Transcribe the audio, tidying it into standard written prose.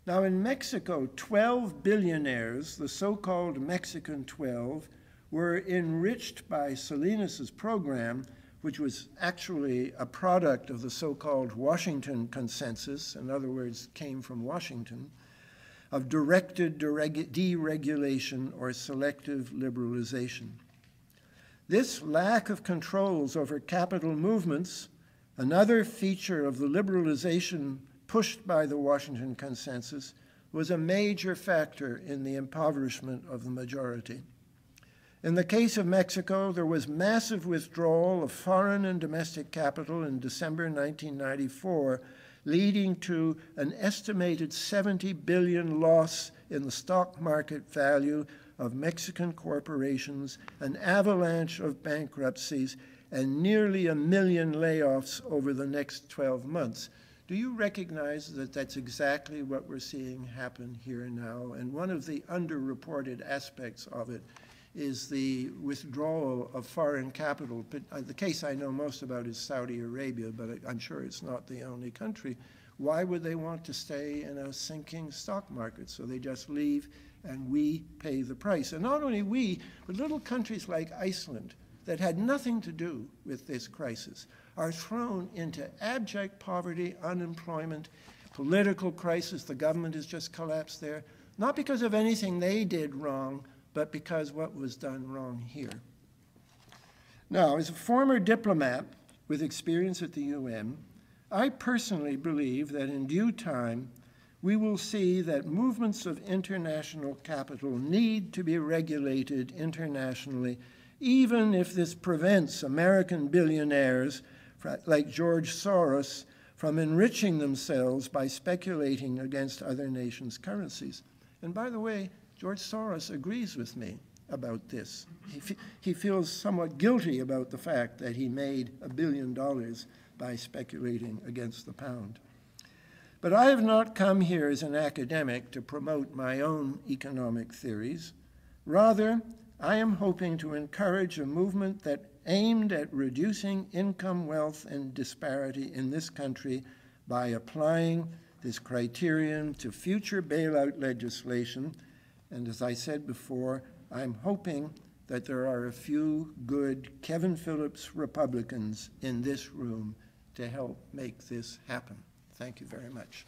Now, in Mexico, 12 billionaires, the so-called Mexican 12, were enriched by Salinas' program, which was actually a product of the so-called Washington Consensus, in other words, came from Washington, of directed deregulation or selective liberalization. This lack of controls over capital movements, another feature of the liberalization pushed by the Washington Consensus, was a major factor in the impoverishment of the majority. In the case of Mexico, there was massive withdrawal of foreign and domestic capital in December 1994, leading to an estimated 70 billion loss in the stock market value of Mexican corporations, an avalanche of bankruptcies, and nearly 1 million layoffs over the next 12 months. Do you recognize that that's exactly what we're seeing happen here now? And one of the underreported aspects of it is the withdrawal of foreign capital. But the case I know most about is Saudi Arabia, but I'm sure it's not the only country. Why would they want to stay in a sinking stock market? So they just leave and we pay the price. And not only we, but little countries like Iceland that had nothing to do with this crisis are thrown into abject poverty, unemployment, political crisis. The government has just collapsed there, not because of anything they did wrong, but because what was done wrong here. Now, as a former diplomat with experience at the UN, I personally believe that in due time, we will see that movements of international capital need to be regulated internationally, even if this prevents American billionaires like George Soros from enriching themselves by speculating against other nations' currencies. And by the way, George Soros agrees with me about this. He feels somewhat guilty about the fact that he made $1 billion by speculating against the pound. But I have not come here as an academic to promote my own economic theories. Rather, I am hoping to encourage a movement that aimed at reducing income, wealth, and disparity in this country by applying this criterion to future bailout legislation. And as I said before, I'm hoping that there are a few good Kevin Phillips Republicans in this room to help make this happen. Thank you very much.